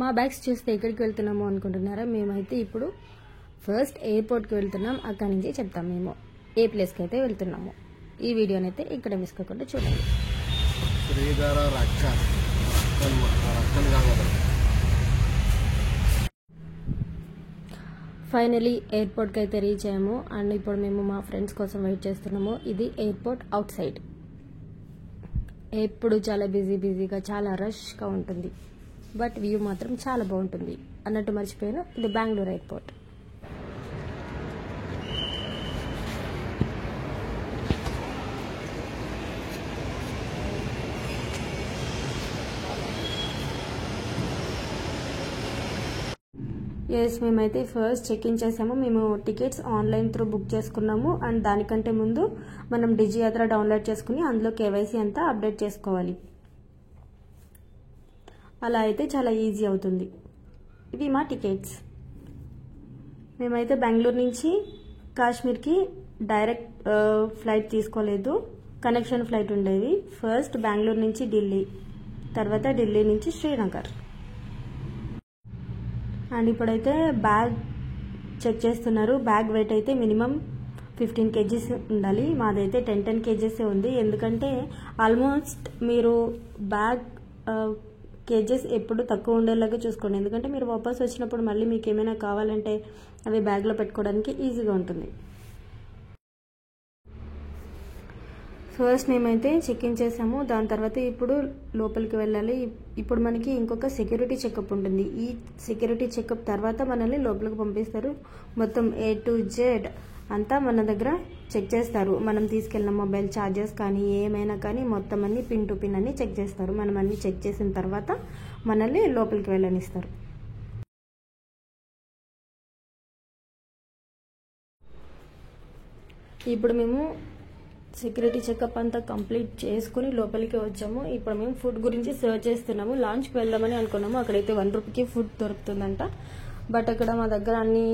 మా బ్యాగ్స్ చూస్తే ఎక్కడికి వెళ్తున్నాము అనుకుంటున్నారా? మేమైతే ఇప్పుడు ఫస్ట్ ఎయిర్పోర్ట్కి వెళ్తున్నాం. అక్కడి నుంచి చెప్తాం మేము ఏ ప్లేస్కి అయితే వెళ్తున్నాము. ఈ వీడియోని అయితే ఇక్కడ మిస్ కాకుండా చూడండి. ఫైనలీ ఎయిర్పోర్ట్కి అయితే రీచ్ అయ్యాము. అండ్ ఇప్పుడు మేము మా ఫ్రెండ్స్ కోసం వెయిట్ చేస్తున్నాము. ఇది ఎయిర్పోర్ట్ అవుట్ సైడ్. ఎప్పుడు చాలా బిజీగా చాలా రష్గా ఉంటుంది, బట్ వ్యూ మాత్రం చాలా బాగుంటుంది. అన్నట్టు మర్చిపోయాను, ఇది బెంగళూరు ఎయిర్పోర్ట్. ఎస్, మేమైతే ఫస్ట్ చెక్ ఇన్ చేసాము. మేము టికెట్స్ ఆన్లైన్ త్రూ బుక్ చేసుకున్నాము. అండ్ దానికంటే ముందు మనం డిజియాత్ర డౌన్లోడ్ చేసుకుని అందులో కేవైసీ అంతా అప్డేట్ చేసుకోవాలి. అలా అయితే చాలా ఈజీ అవుతుంది. ఇవి మా టికెట్స్. మేమైతే బెంగళూరు నుంచి కాశ్మీర్కి డైరెక్ట్ ఫ్లైట్ తీసుకోలేదు, కనెక్షన్ ఫ్లైట్ ఉండేది. ఫస్ట్ బెంగళూరు నుంచి ఢిల్లీ, తర్వాత ఢిల్లీ నుంచి శ్రీనగర్. అండ్ ఇప్పుడైతే బ్యాగ్ చెక్ చేస్తున్నారు. బ్యాగ్ వెయిట్ అయితే మినిమం 15 kgs ఉండాలి. మాదైతే 10 kgs ఉంది. ఎందుకంటే ఆల్మోస్ట్ మీరు బ్యాగ్ కేజెస్ ఎప్పుడు తక్కువ ఉండేలాగా చూసుకోండి. ఎందుకంటే మీరు వాపస్ వచ్చినప్పుడు మళ్ళీ మీకు ఏమైనా కావాలంటే అవి బ్యాగ్లో పెట్టుకోవడానికి ఈజీగా ఉంటుంది. ఫస్ట్ మేమైతే చెక్ ఇన్ చేసాము. దాని తర్వాత ఇప్పుడు లోపలికి వెళ్ళాలి. ఇప్పుడు మనకి ఇంకొక సెక్యూరిటీ చెకప్ ఉంటుంది. ఈ సెక్యూరిటీ చెకప్ తర్వాత మనల్ని లోపలికి పంపిస్తారు. మొత్తం A to Z అంతా మన దగ్గర చెక్ చేస్తారు. మనం తీసుకెళ్ళిన మొబైల్ ఛార్జెస్ కానీ ఏమైనా కానీ మొత్తం అన్ని పిన్ టు పిన్ అన్ని చెక్ చేస్తారు. మనం అన్ని చెక్ చేసిన తర్వాత మనల్ని లోపలికి వెళ్ళనిస్తారు. ఇప్పుడు మేము సెక్యూరిటీ చెకప్ అంతా కంప్లీట్ చేసుకుని లోపలికి వచ్చాము. ఇప్పుడు మేము ఫుడ్ గురించి సర్చ్ చేస్తున్నాము. లాంచ్కి వెళ్దామని అనుకున్నాము. అక్కడైతే 1 రూపీకి ఫుడ్ దొరుకుతుందంట. బట్ అక్కడ మా దగ్గర అన్ని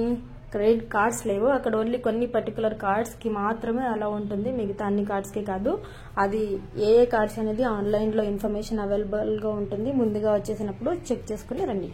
క్రెడిట్ కార్డ్స్ లేవు. అక్కడ ఓన్లీ కొన్ని పర్టికులర్ కార్డ్స్కి మాత్రమే అలా ఉంటుంది, మిగతా అన్ని కార్డ్స్కి కాదు. అది ఏ కార్డ్స్ అనేది ఆన్లైన్లో ఇన్ఫర్మేషన్ అవైలబుల్గా ఉంటుంది. ముందుగా వచ్చేసినప్పుడు చెక్ చేసుకుని రండి.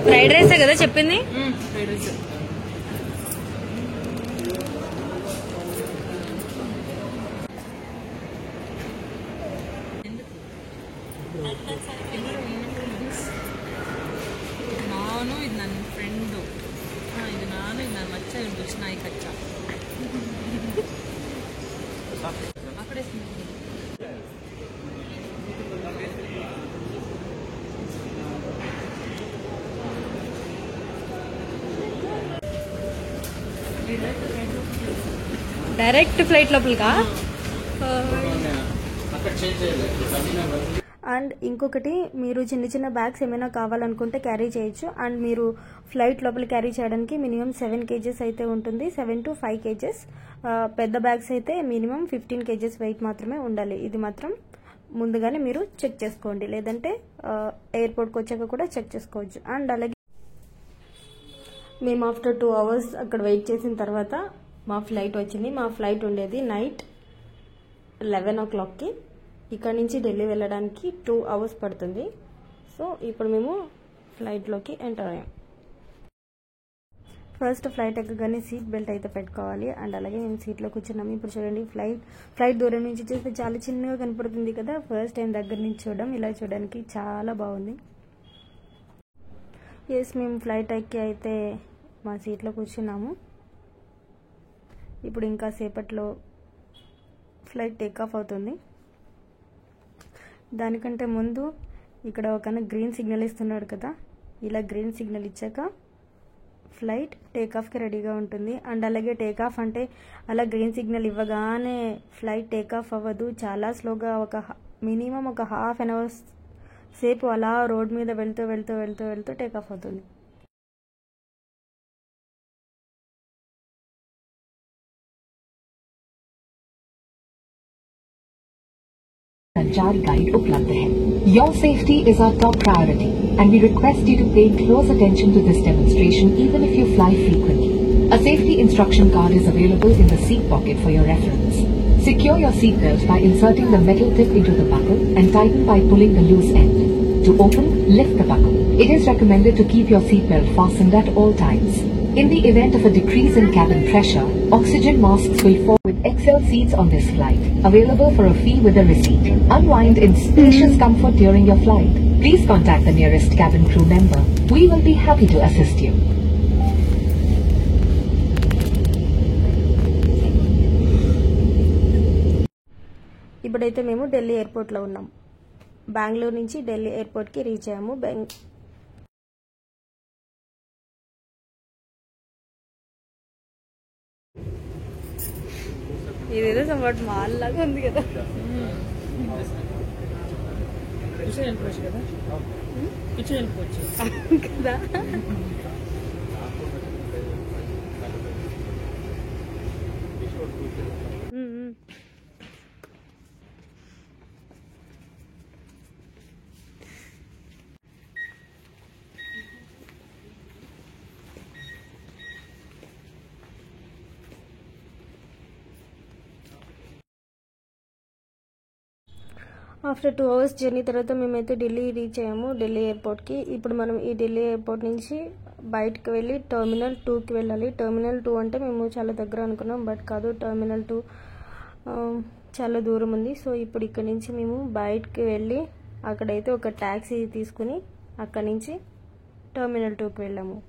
ఫ్రైడ్ రైసే కదా చెప్పింది? Fried rice. ನಾನು ಇದು ನನ್ನ ಫ್ರೆಂಡು. ಇದು ನಾನು, ಇದು ನನ್ನ ಮಚ್ಚ, ಇದು ಕೃಷ್ಣ, ಈ ಕಚ್ಚ ಆ ಕಡೆ. Direct flight లోపలికా? అండ్ ఇంకొకటి, మీరు చిన్న బ్యాగ్స్ ఏమైనా కావాలనుకుంటే క్యారీ చేయొచ్చు. అండ్ మీరు ఫ్లైట్ లోపల క్యారీ చేయడానికి మినిమం 7 kgs అయితే ఉంటుంది, 7 to 5 kgs. పెద్ద బ్యాగ్స్ అయితే మినిమం 15 kgs వెయిట్ మాత్రమే ఉండాలి. ఇది మాత్రం ముందుగానే మీరు చెక్ చేసుకోండి, లేదంటే ఎయిర్పోర్ట్కి వచ్చాక కూడా చెక్ చేసుకోవచ్చు. అండ్ అలాగే మేము ఆఫ్టర్ 2 hours అక్కడ వెయిట్ చేసిన తర్వాత మా ఫ్లైట్ వచ్చింది. మా ఫ్లైట్ ఉండేది నైట్ 11 o'clockకి. ఇక్కడ నుంచి ఢిల్లీ వెళ్ళడానికి 2 hours పడుతుంది. సో ఇప్పుడు మేము ఫ్లైట్లోకి ఎంటర్ అయ్యాం. ఫస్ట్ ఫ్లైట్ ఎక్కగానే సీట్ బెల్ట్ అయితే పెట్టుకోవాలి. అండ్ అలాగే మేము సీట్లో కూర్చున్నాము. ఇప్పుడు చూడండి, ఫ్లైట్ దూరం నుంచి చూస్తే చాలా చిన్నగా కనపడుతుంది కదా. ఫస్ట్ టైం దగ్గర నుంచి చూడడం, ఇలా చూడడానికి చాలా బాగుంది. ఎస్, మేము ఫ్లైట్ ఎక్కి అయితే మా సీట్లో కూర్చున్నాము. ఇప్పుడు ఇంకా సేపట్లో ఫ్లైట్ టేక్ ఆఫ్ అవుతుంది. దానికంటే ముందు ఇక్కడ ఒక గ్రీన్ సిగ్నల్ ఇస్తున్నాడు కదా, ఇలా గ్రీన్ సిగ్నల్ ఇచ్చాక ఫ్లైట్ టేక్ ఆఫ్కి రెడీగా ఉంటుంది. అండ్ అలాగే టేక్ ఆఫ్ అంటే అలా గ్రీన్ సిగ్నల్ ఇవ్వగానే ఫ్లైట్ టేక్ ఆఫ్ అవ్వదు, చాలా స్లోగా మినిమం ఒక ½ an hour సేపు అలా రోడ్ మీద వెళ్తూ టేక్ ఆఫ్ అవుతుంది. संचारी गाइड उपलब्ध है। Your safety is our top priority and we request you to pay close attention to this demonstration even if you fly frequently. A safety instruction card is available in the seat pocket for your reference. Secure your seatbelt by inserting the metal tip into the buckle and tighten by pulling the loose end. To open, lift the buckle. It is recommended to keep your seatbelt fastened at all times. In the event of a decrease in cabin pressure, oxygen masks will fall with XL seats on this flight, available for a fee with a receipt. Unwind in spacious comfort during your flight. Please contact the nearest cabin crew member. We will be happy to assist you. ఇప్పుడైతే మేము ఢిల్లీ ఎయిర్పోర్ట్లో ఉన్నాం. బెంగళూరు నుంచి ఢిల్లీ ఎయిర్పోర్ట్కి reach అయ్యాము. ఇదేదో సంబట్ mall లాగా ఉంది కదా. కదా ఆఫ్టర్ 2 hours జర్నీ తర్వాత మేమైతే ఢిల్లీ రీచ్ అయ్యాము, ఢిల్లీ ఎయిర్పోర్ట్కి. ఇప్పుడు మనం ఈ ఢిల్లీ ఎయిర్పోర్ట్ నుంచి బయటకు వెళ్ళి టెర్మినల్ 2కి వెళ్ళాలి. టెర్మినల్ 2 అంటే మేము చాలా దగ్గర అనుకున్నాం, బట్ కాదు, టెర్మినల్ 2 చాలా దూరం ఉంది. సో ఇప్పుడు ఇక్కడ నుంచి మేము బయటకు వెళ్ళి అక్కడైతే ఒక ట్యాక్సీ తీసుకుని అక్కడి నుంచి టెర్మినల్ 2కి వెళ్ళాము.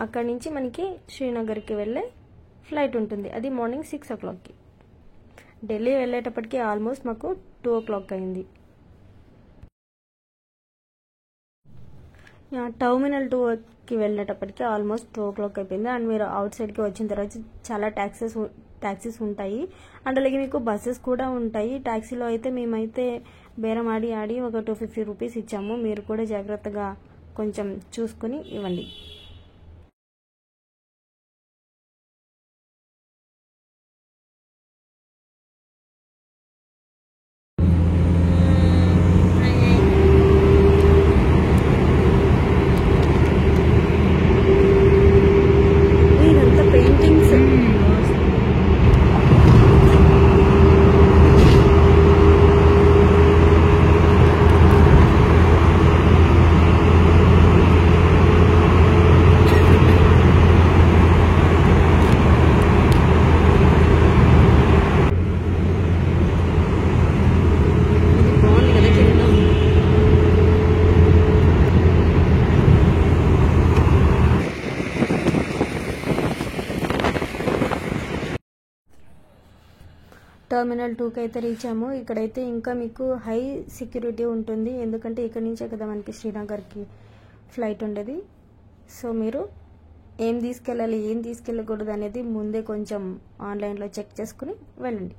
అక్కడి నుంచి మనకి శ్రీనగర్కి వెళ్ళే ఫ్లైట్ ఉంటుంది, అది మార్నింగ్ 6 o'clockకి. ఢిల్లీ వెళ్ళేటప్పటికి ఆల్మోస్ట్ మాకు 2 o'clock అయింది. టెర్మినల్ 2కి వెళ్ళేటప్పటికి ఆల్మోస్ట్ 2 o'clock అయిపోయింది. అండ్ మీరు అవుట్ సైడ్కి వచ్చిన తర్వాత చాలా ట్యాక్సీస్ ఉంటాయి, అండ్ అలాగే మీకు బస్సెస్ కూడా ఉంటాయి. ట్యాక్సీలో అయితే మేమైతే బేరం ఆడి ఒక 250 rupees ఇచ్చాము. మీరు కూడా జాగ్రత్తగా కొంచెం చూసుకుని ఇవ్వండి. టెర్మినల్ 2కి అయితే రీచ్ అయ్యాము. ఇక్కడైతే ఇంకా మీకు హై సెక్యూరిటీ ఉంటుంది, ఎందుకంటే ఇక్కడ నుంచే కదా మనకి శ్రీనగర్కి ఫ్లైట్ ఉండేది. సో మీరు ఏం తీసుకెళ్ళాలి, ఏం తీసుకెళ్ళకూడదు అనేది ముందే కొంచెం ఆన్లైన్లో చెక్ చేసుకుని వెళ్ళండి.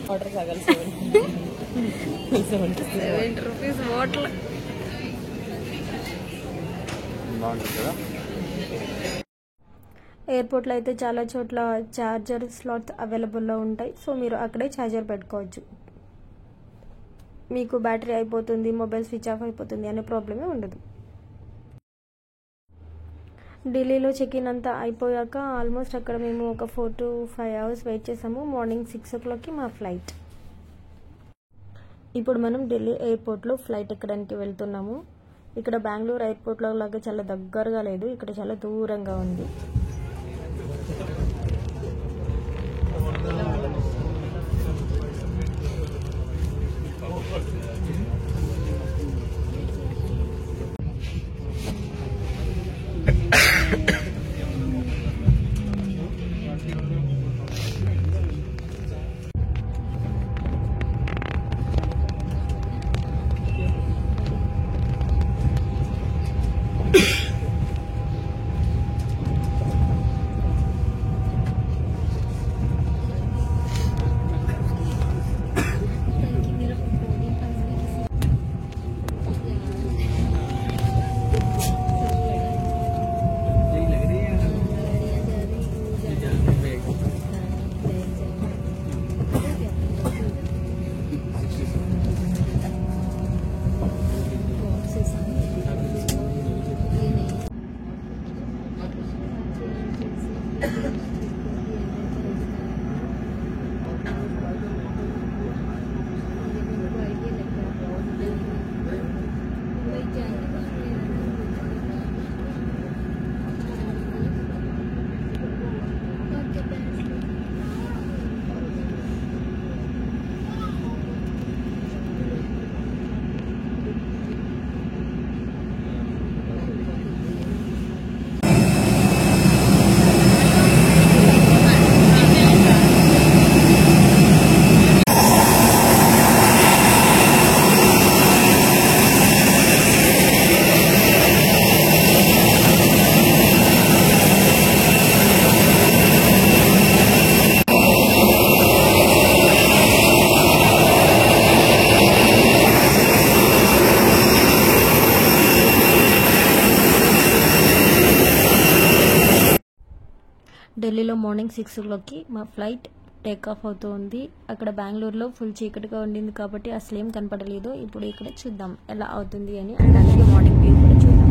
వాటర్ తాగాలి. 70 rupees వాటర్. ఎయిర్పోర్ట్లో అయితే చాలా చోట్ల ఛార్జర్ స్లాట్స్ అవైలబుల్లో ఉంటాయి. సో మీరు అక్కడే ఛార్జర్ పెట్టుకోవచ్చు. మీకు బ్యాటరీ అయిపోతుంది, మొబైల్ స్విచ్ ఆఫ్ అయిపోతుంది అనే ప్రాబ్లమే ఉండదు. ఢిల్లీలో చెక్ ఇన్ అంతా అయిపోయాక ఆల్మోస్ట్ అక్కడ మేము ఒక 4 to 5 hours వెయిట్ చేసాము. మార్నింగ్ 6 o'clockకి మా ఫ్లైట్. ఇప్పుడు మనం ఢిల్లీ ఎయిర్పోర్ట్లో ఫ్లైట్ ఎక్కడానికి వెళ్తున్నాము. ఇక్కడ బెంగళూరు ఎయిర్పోర్ట్లో లాగా చాలా దగ్గరగా లేదు, ఇక్కడ చాలా దూరంగా ఉంది. ఢిల్లీలో మార్నింగ్ 6 o'clockకి మా ఫ్లైట్ టేక్ ఆఫ్ అవుతుంది. అక్కడ బెంగళూరులో ఫుల్ చీకటిగా ఉండింది కాబట్టి అసలు ఏం కనపడలేదు. ఇప్పుడు ఇక్కడ చూద్దాం ఎలా అవుతుంది అని, అండ్ అలాగే మార్నింగ్ వ్యూ కూడా చూద్దాం.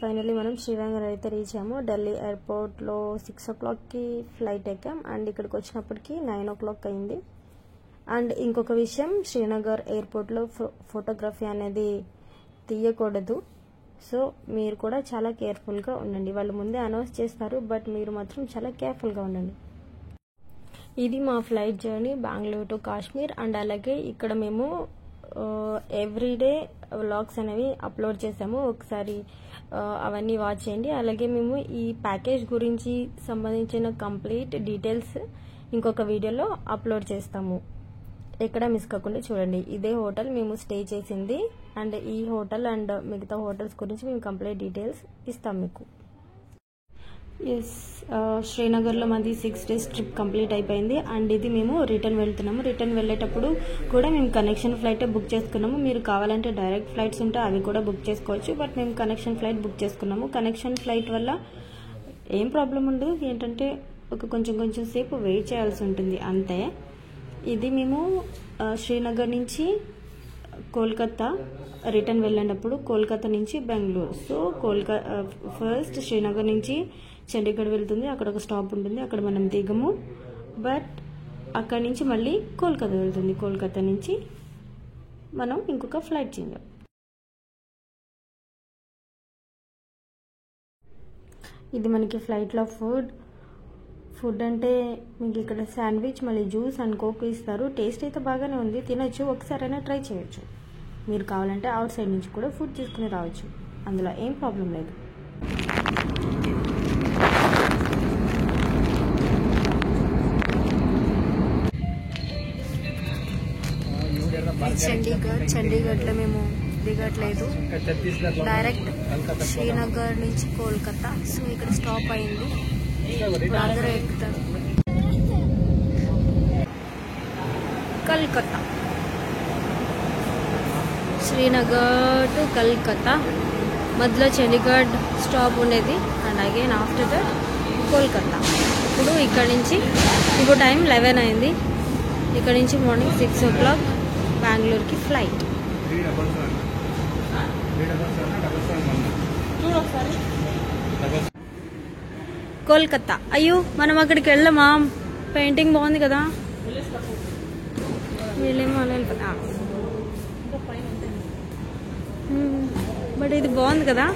ఫైనల్లీ మనం శ్రీనగర్ అయితే రీచ్ అయ్యాము. ఢిల్లీ ఎయిర్పోర్ట్లో 6 o'clockకి ఫ్లైట్ ఎక్కాం అండ్ ఇక్కడికి వచ్చినప్పటికీ 9 o'clock అయింది. అండ్ ఇంకొక విషయం, శ్రీనగర్ ఎయిర్పోర్ట్లో ఫోటోగ్రఫీ అనేది తీయకూడదు. సో మీరు కూడా చాలా కేర్ఫుల్గా ఉండండి. వాళ్ళు ముందే అనౌన్స్ చేస్తారు, బట్ మీరు మాత్రం చాలా కేర్ఫుల్గా ఉండండి. ఇది మా flight journey Bengaluru to Kashmir. And అలాగే ఇక్కడ మేము ఎవ్రీడే వ్లాగ్స్ అనేవి అప్లోడ్ చేసాము. ఒకసారి అవన్నీ వాచ్ చేయండి. అలాగే మేము ఈ ప్యాకేజ్ గురించి సంబంధించిన కంప్లీట్ డీటెయిల్స్ ఇంకొక వీడియోలో అప్లోడ్ చేస్తాము. ఎక్కడ మిస్ కాకుండా చూడండి. ఇదే హోటల్ మేము స్టే చేసింది, అండ్ ఈ హోటల్ అండ్ మిగతా హోటల్స్ గురించి మేము కంప్లీట్ డీటెయిల్స్ ఇస్తాం మీకు. ఎస్, శ్రీనగర్లో మాది 6 days ట్రిప్ కంప్లీట్ అయిపోయింది. అండ్ ఇది మేము రిటర్న్ వెళ్తున్నాము. రిటర్న్ వెళ్ళేటప్పుడు కూడా మేము కనెక్షన్ ఫ్లైట్ బుక్ చేసుకున్నాము. మీరు కావాలంటే డైరెక్ట్ ఫ్లైట్స్ ఉంటే అవి కూడా బుక్ చేసుకోవచ్చు, బట్ మేము కనెక్షన్ ఫ్లైట్ బుక్ చేసుకున్నాము. కనెక్షన్ ఫ్లైట్ వల్ల ఏం ప్రాబ్లం ఉండదు, ఏంటంటే కొంచెం సేపు వెయిట్ చేయాల్సి ఉంటుంది అంతే. ఇది మేము శ్రీనగర్ నుంచి కోల్కతా రిటర్న్ వెళ్ళేటప్పుడు కోల్కతా నుంచి బెంగళూరు. సో ఫస్ట్ శ్రీనగర్ నుంచి చండీగఢ్ వెళ్తుంది, అక్కడ ఒక స్టాప్ ఉంటుంది, అక్కడ మనం దిగము. బట్ అక్కడి నుంచి మళ్ళీ కోల్కతా వెళ్తుంది. కోల్కతా నుంచి మనం ఇంకొక ఫ్లైట్ చేంజ్. ఇది మనకి ఫ్లైట్లో ఫుడ్ అంటే మీకు ఇక్కడ శాండ్విచ్, మళ్ళీ జ్యూస్ అండ్ కోక్ ఇస్తారు. టేస్ట్ అయితే బాగానే ఉంది, తినొచ్చు, ఒకసారైనా ట్రై చేయొచ్చు. మీరు కావాలంటే అవుట్ సైడ్ నుంచి కూడా ఫుడ్ తీసుకుని రావచ్చు, అందులో ఏం ప్రాబ్లం లేదు. చండీగఢ్లో మేము దిగట్లేదు, డైరెక్ట్ శ్రీనగర్ నుంచి కోల్కతా. సో ఇక్కడ స్టాప్ అయింది, అందరూ ఎక్కుతారు. కల్కత్తా, శ్రీనగర్ టు కల్కత్తా, మధ్యలో చండీగఢ్ స్టాప్ ఉండేది. And again after that Kolkata. ఇప్పుడు ఇక్కడ నుంచి ఇప్పుడు టైం 11 అయింది. ఇక్కడ నుంచి మార్నింగ్ 6 o'clock బెంగళూరుకి ఫ్లైట్. కోల్కతా. అయ్యో మనం అక్కడికి వెళ్ళమా? పెయింటింగ్ బాగుంది కదా, వీళ్ళేమో వెళ్ళిపోతా. బట్ ఇది బాగుంది కదా,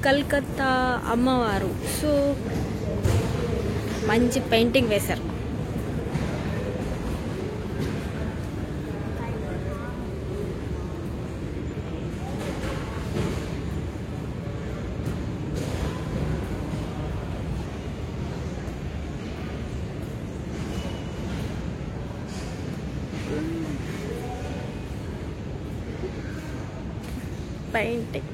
కల్కత్తా అమ్మవారు. సో మంచి పెయింటింగ్ వేశారు. పెయింటింగ్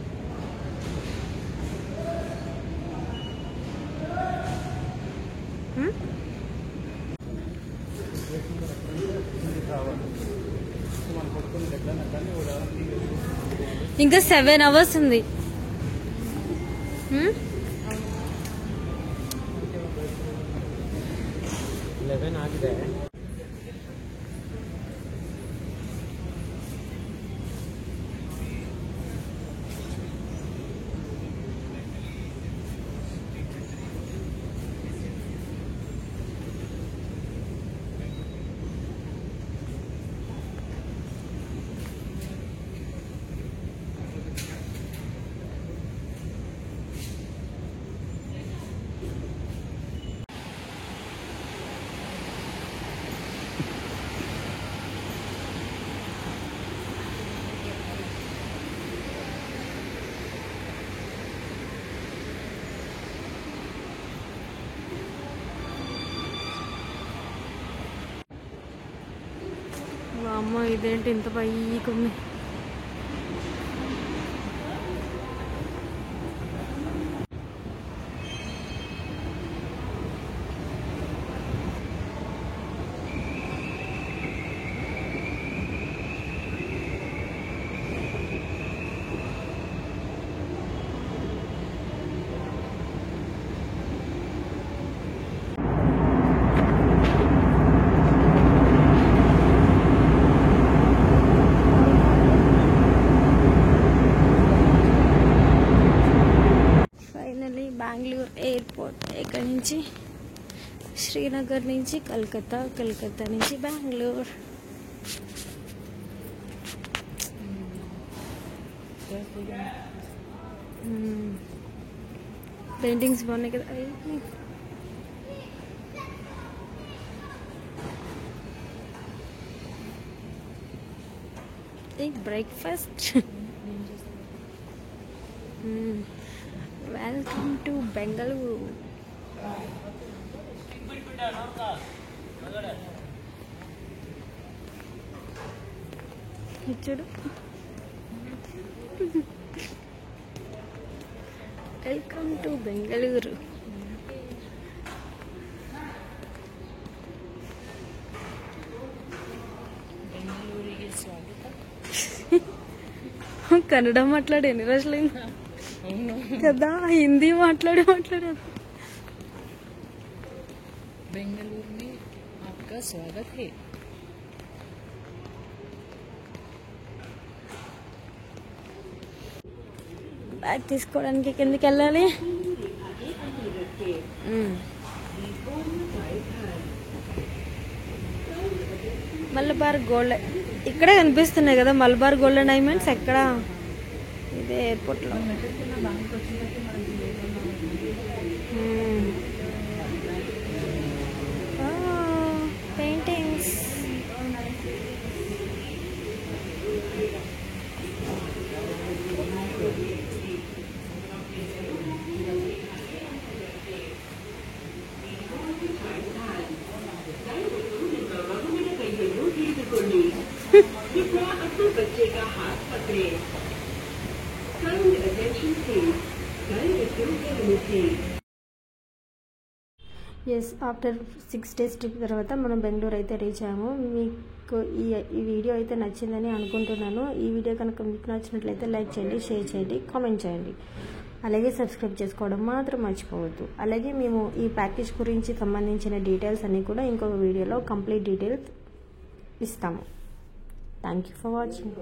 ఇంకా 7 hours ఉంది. అమ్మ ఇదేంటి ఇంత పైకుంది. బెంగళూరు ఎయిర్పోర్ట్. ఇక్కడ నుంచి శ్రీనగర్ నుంచి కలకత్తా, కలకత్తా నుంచి బెంగళూరు. పెయింటింగ్స్ బాగున్నాయి కదా. బ్రేక్ఫాస్ట్. Welcome to Bengaluru. చూడు, వెల్కమ్ టు బెంగళూరు. కన్నడ మాట్లాడే ఎన్ని రోజులైంది కదా, హిందీ మాట్లాడే बेंगलुरु में आपका स्वागत है. బ్యాగ్ తీసుకోవడానికి కిందకి వెళ్ళాలి. మలబార్ గోల్డ్ ఇక్కడే కనిపిస్తున్నాయి కదా, మలబార్ గోల్డ్ అండ్ డైమండ్స్. ఎక్కడ? ఇదే ఎయిర్పోర్ట్ లో. Paintings. Yes, after 6 days trip తర్వాత మనం బెంగళూరు అయితే రీచ్ అయ్యాము. మీకు ఈ వీడియో అయితే నచ్చిందని అనుకుంటున్నాను. ఈ వీడియో కనుక మీకు నచ్చినట్లయితే లైక్ చేయండి, షేర్ చేయండి, కామెంట్ చేయండి. అలాగే సబ్స్క్రైబ్ చేసుకోవడం మాత్రం మర్చిపోవద్దు. అలాగే మేము ఈ ప్యాకేజ్ గురించి సంబంధించిన డీటెయిల్స్ అన్నీ కూడా ఇంకొక వీడియోలో కంప్లీట్ డీటెయిల్స్ ఇస్తాము. Thank you for watching.